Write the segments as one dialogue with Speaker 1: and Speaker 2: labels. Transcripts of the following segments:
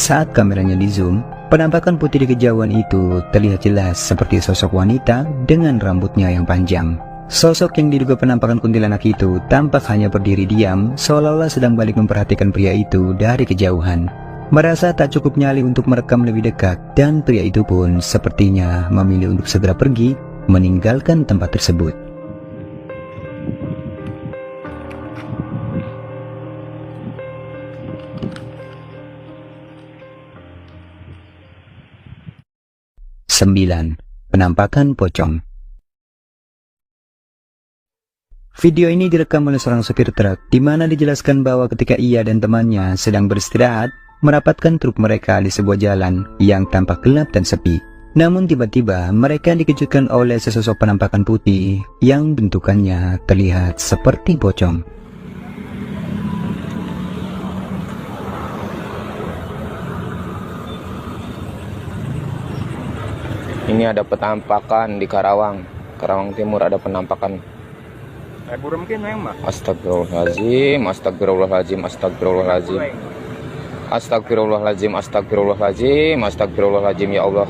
Speaker 1: saat kameranya di zoom, penampakan putih di kejauhan itu terlihat jelas seperti sosok wanita dengan rambutnya yang panjang. Sosok yang diduga penampakan kuntilanak itu tampak hanya berdiri diam, seolah-olah sedang balik memperhatikan pria itu dari kejauhan. Merasa tak cukup nyali untuk merekam lebih dekat, dan pria itu pun sepertinya memilih untuk segera pergi, meninggalkan tempat tersebut. Penampakan pocong. Video ini direkam oleh seorang supir truk, di mana dijelaskan bahwa ketika ia dan temannya sedang beristirahat, merapatkan truk mereka di sebuah jalan yang tampak gelap dan sepi. Namun tiba-tiba mereka dikejutkan oleh sesosok penampakan putih yang bentukannya terlihat seperti pocong.
Speaker 2: Ini ada penampakan di Karawang Timur, ada penampakan. Astagfirullahaladzim, astagfirullahaladzim, astagfirullahaladzim, astagfirullahaladzim, astagfirullahaladzim, astagfirullahaladzim, ya Allah.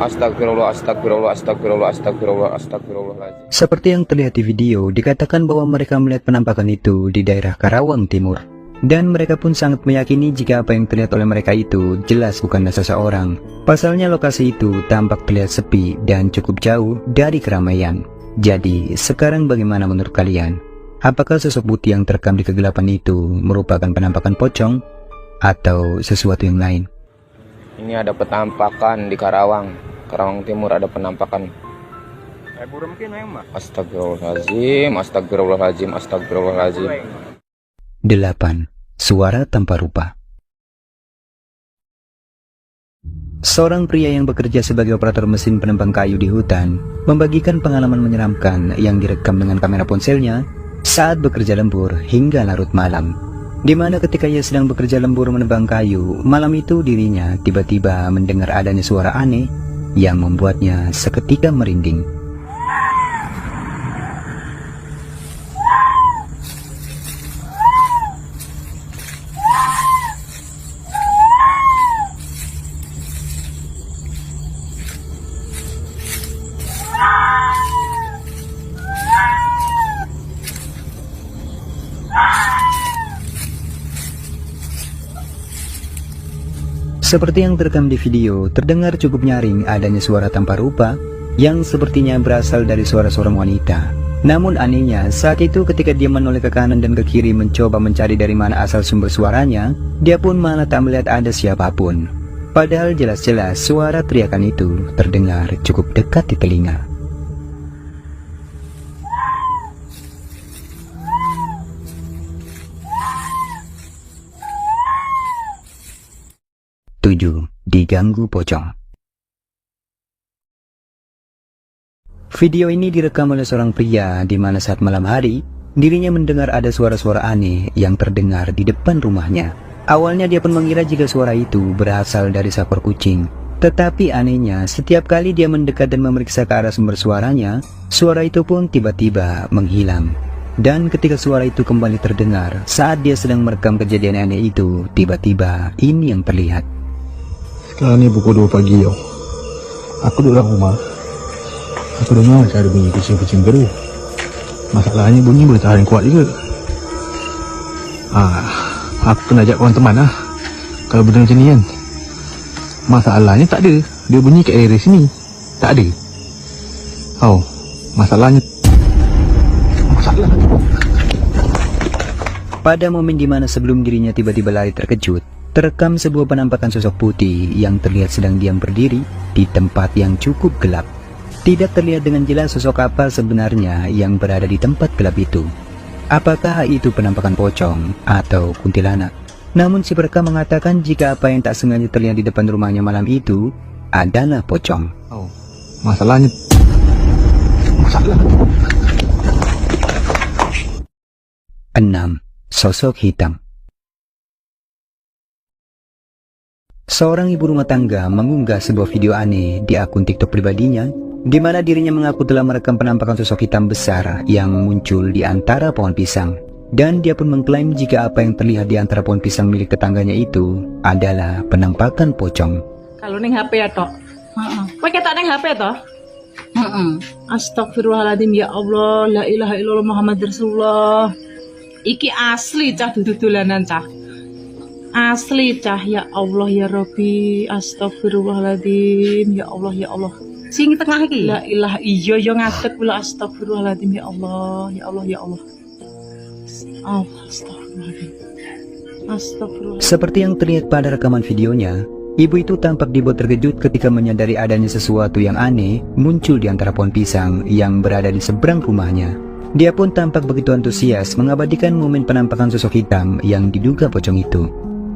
Speaker 2: Astagfirullah, astagfirullah, astagfirullah, astagfirullah, astagfirullahaladzim.
Speaker 1: Seperti yang terlihat di video, dikatakan bahwa mereka melihat penampakan itu di daerah Karawang Timur. Dan mereka pun sangat meyakini jika apa yang terlihat oleh mereka itu jelas bukanlah seseorang. Pasalnya lokasi itu tampak terlihat sepi dan cukup jauh dari keramaian. Jadi, sekarang bagaimana menurut kalian? Apakah sosok putih yang terekam di kegelapan itu merupakan penampakan pocong atau sesuatu yang lain?
Speaker 2: Ini ada penampakan di Karawang Timur, ada penampakan. Astagfirullahaladzim, astagfirullahaladzim, astagfirullahaladzim.
Speaker 1: 8. Suara tanpa rupa. Seorang pria yang bekerja sebagai operator mesin penembang kayu di hutan membagikan pengalaman menyeramkan yang direkam dengan kamera ponselnya saat bekerja lembur hingga larut malam, di mana ketika ia sedang bekerja lembur menebang kayu, malam itu dirinya tiba-tiba mendengar adanya suara aneh yang membuatnya seketika merinding. Seperti yang terekam di video, terdengar cukup nyaring adanya suara tanpa rupa yang sepertinya berasal dari suara seorang wanita. Namun anehnya, saat itu ketika dia menoleh ke kanan dan ke kiri mencoba mencari dari mana asal sumber suaranya, dia pun malah tak melihat ada siapapun. Padahal jelas-jelas suara teriakan itu terdengar cukup dekat di telinga. Diganggu pocong. Video ini direkam oleh seorang pria di mana saat malam hari dirinya mendengar ada suara-suara aneh yang terdengar di depan rumahnya. Awalnya dia pun mengira jika suara itu berasal dari seekor kucing. Tetapi anehnya, setiap kali dia mendekat dan memeriksa ke arah sumber suaranya, suara itu pun tiba-tiba menghilang. Dan ketika suara itu kembali terdengar saat dia sedang merekam kejadian aneh itu, tiba-tiba ini yang terlihat.
Speaker 3: Sekarang ni pukul 2 pagi tau. Aku duduk dalam rumah. Aku dengar macam ada bunyi kucing-kucing geru. Masalahnya bunyi boleh tahan kuat juga. Aku kena ajak kawan teman lah kalau benda macam ni kan. Masalahnya tak ada. Dia bunyi kat area sini. Tak ada. Masalahnya.
Speaker 1: Pada momen dimana sebelum dirinya tiba-tiba lari terkejut, terekam sebuah penampakan sosok putih yang terlihat sedang diam berdiri di tempat yang cukup gelap. Tidak terlihat dengan jelas sosok apa sebenarnya yang berada di tempat gelap itu. Apakah itu penampakan pocong atau kuntilanak? Namun si perekam mengatakan jika apa yang tak sengaja terlihat di depan rumahnya malam itu adalah pocong.
Speaker 3: Masalahnya.
Speaker 1: 6. Sosok hitam. Seorang ibu rumah tangga mengunggah sebuah video aneh di akun TikTok pribadinya, di mana dirinya mengaku telah merekam penampakan sosok hitam besar yang muncul di antara pohon pisang. Dan dia pun mengklaim jika apa yang terlihat di antara pohon pisang milik tetangganya itu adalah penampakan pocong.
Speaker 4: Kalau neng HP ya toh? Kowe ketok neng HP toh? Astagfirullahaladzim, ya Allah, la ilaha illallah Muhammad Rasulullah. Iki asli cah, dudu dolanan cah. Asli cah, ya Allah ya Rabbi. Astagfirullahaladzim, ya Allah ya Allah.
Speaker 5: Sing tengah iki.
Speaker 4: La ilaha iya yo ngadeg kula, astagfirullahaladzim, ya Allah, ya Allah ya Allah. Oh, astagfirullahaladzim. Astagfirullahaladzim.
Speaker 1: Seperti yang terlihat pada rekaman videonya, ibu itu tampak dibuat terkejut ketika menyadari adanya sesuatu yang aneh muncul di antara pohon pisang yang berada di seberang rumahnya. Dia pun tampak begitu antusias mengabadikan momen penampakan sosok hitam yang diduga pocong itu.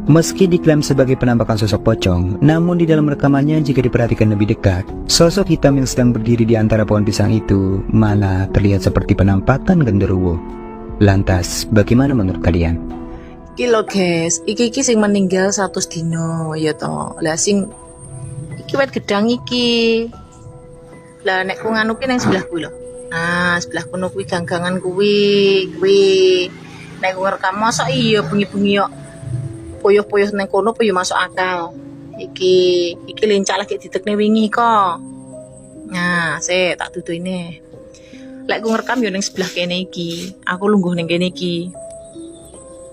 Speaker 1: Meski diklaim sebagai penampakan sosok pocong, namun di dalam rekamannya jika diperhatikan lebih dekat, sosok hitam yang sedang berdiri di antara pohon pisang itu malah terlihat seperti penampakan genderuwo. Lantas, bagaimana menurut kalian?
Speaker 5: Iki lho guys, iki sing meninggal 100 dino ya toh. Lah sing iki wet gedang iki. Lah nek ku nganu ki nang sebelah kuwi lho. Nah, sebelah kono kuwi ganggangan kuwi. Nek ku ngerekam mosok iya bengi-bengi yo poyo-poyo nang kono poyo masuk akal. Iki lincak lagi ditekne wingi kok. Nah, tak dudu ini. Lek ku ngerekam yo ning sebelah kene iki. Aku lungguh ning kene iki.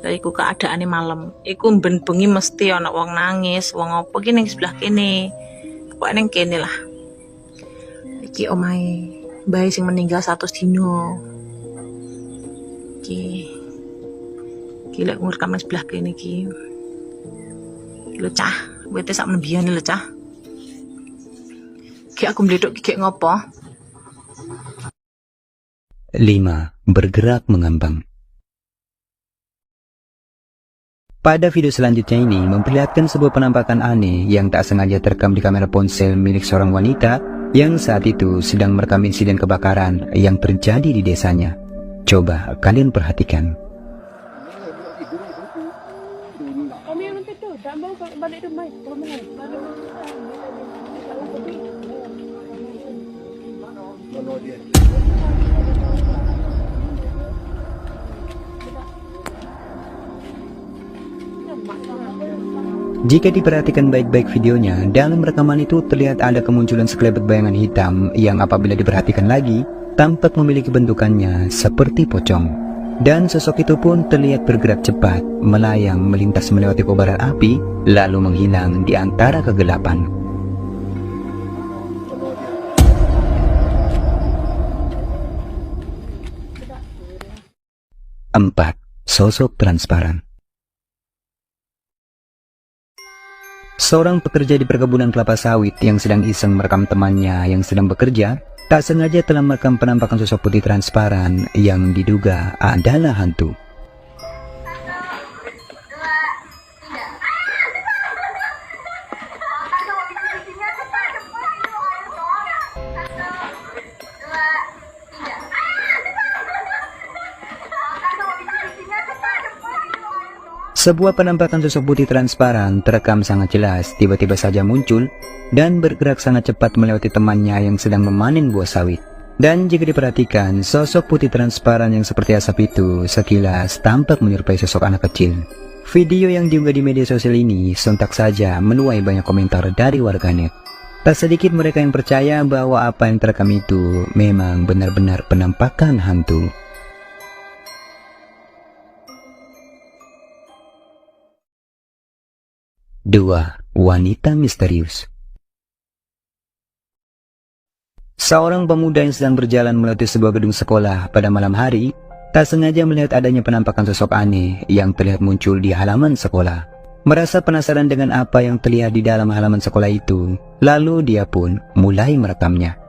Speaker 5: Lah iku keadaane malam. Iku ben bengi mesti ana wong nangis, wong apa ki ning sebelah kene. Pokoke ning kene lah. Iki omahe bayi sing meninggal 100 dino. Iki lek ngerekam ning sebelah kene iki. Iki lho cah, wete sak menembiyane lho cah. Ki aku mledok ki ngopo?
Speaker 1: 5. Bergerak mengambang. Pada video selanjutnya ini memperlihatkan sebuah penampakan aneh yang tak sengaja terekam di kamera ponsel milik seorang wanita yang saat itu sedang merekam insiden kebakaran yang terjadi di desanya. Coba kalian perhatikan. Jika diperhatikan baik-baik videonya, dalam rekaman itu terlihat ada kemunculan sekelebat bayangan hitam yang apabila diperhatikan lagi, tampak memiliki bentukannya seperti pocong. Dan sosok itu pun terlihat bergerak cepat, melayang melintas melewati kobaran api, lalu menghilang di antara kegelapan. 4. Sosok transparan. Seorang pekerja di perkebunan kelapa sawit yang sedang iseng merekam temannya yang sedang bekerja, tak sengaja telah merekam penampakan sosok putih transparan yang diduga adalah hantu. Sebuah penampakan sosok putih transparan terekam sangat jelas tiba-tiba saja muncul dan bergerak sangat cepat melewati temannya yang sedang memanen buah sawit. Dan jika diperhatikan, sosok putih transparan yang seperti asap itu sekilas tampak menyerupai sosok anak kecil. Video yang diunggah di media sosial ini sontak saja menuai banyak komentar dari warganet. Tak sedikit mereka yang percaya bahwa apa yang terekam itu memang benar-benar penampakan hantu. 2. Wanita misterius. Seorang pemuda yang sedang berjalan melewati sebuah gedung sekolah pada malam hari, tak sengaja melihat adanya penampakan sosok aneh yang terlihat muncul di halaman sekolah. Merasa penasaran dengan apa yang terlihat di dalam halaman sekolah itu, lalu dia pun mulai merekamnya.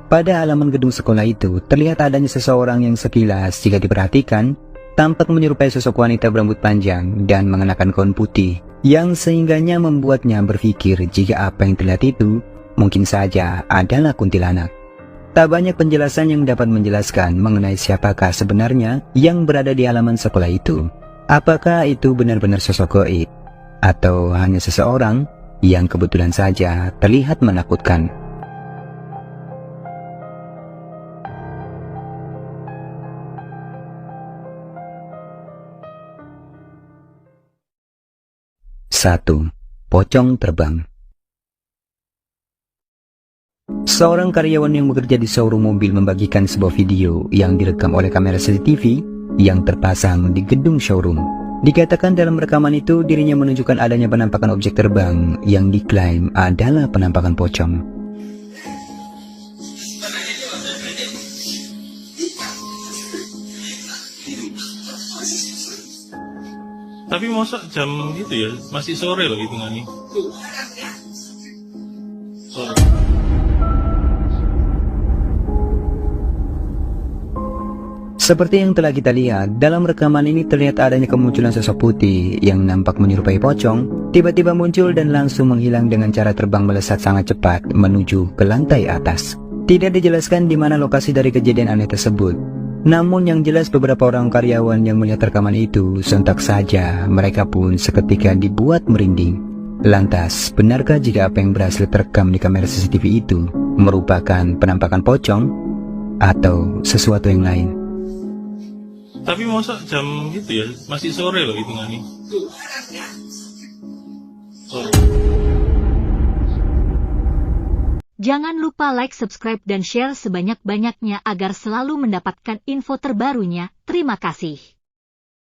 Speaker 1: Pada halaman gedung sekolah itu, terlihat adanya seseorang yang sekilas jika diperhatikan, tampak menyerupai sosok wanita berambut panjang dan mengenakan gaun putih, yang sehingganya membuatnya berpikir jika apa yang terlihat itu mungkin saja adalah kuntilanak. Tak banyak penjelasan yang dapat menjelaskan mengenai siapakah sebenarnya yang berada di halaman sekolah itu. Apakah itu benar-benar sosok gaib? atau hanya seseorang yang kebetulan saja terlihat menakutkan. Satu, pocong terbang. Seorang karyawan yang bekerja di showroom mobil membagikan sebuah video yang direkam oleh kamera CCTV yang terpasang di gedung showroom. Dikatakan dalam rekaman itu dirinya menunjukkan adanya penampakan objek terbang yang diklaim adalah penampakan pocong.
Speaker 6: Tapi masa jam gitu ya, masih sore loh hitungannya. Sore.
Speaker 1: Seperti yang telah kita lihat, dalam rekaman ini terlihat adanya kemunculan sosok putih yang nampak menyerupai pocong, tiba-tiba muncul dan langsung menghilang dengan cara terbang melesat sangat cepat menuju ke lantai atas. Tidak dijelaskan di mana lokasi dari kejadian aneh tersebut. Namun yang jelas beberapa orang karyawan yang melihat rekaman itu sontak saja mereka pun seketika dibuat merinding. Lantas, benarkah jika apa yang berhasil terekam di kamera CCTV itu merupakan penampakan pocong atau sesuatu yang lain?
Speaker 6: Tapi masa jam gitu ya, masih sore loh hitungannya. Sore.
Speaker 7: Jangan lupa like, subscribe, dan share sebanyak-banyaknya agar selalu mendapatkan info terbarunya. Terima kasih.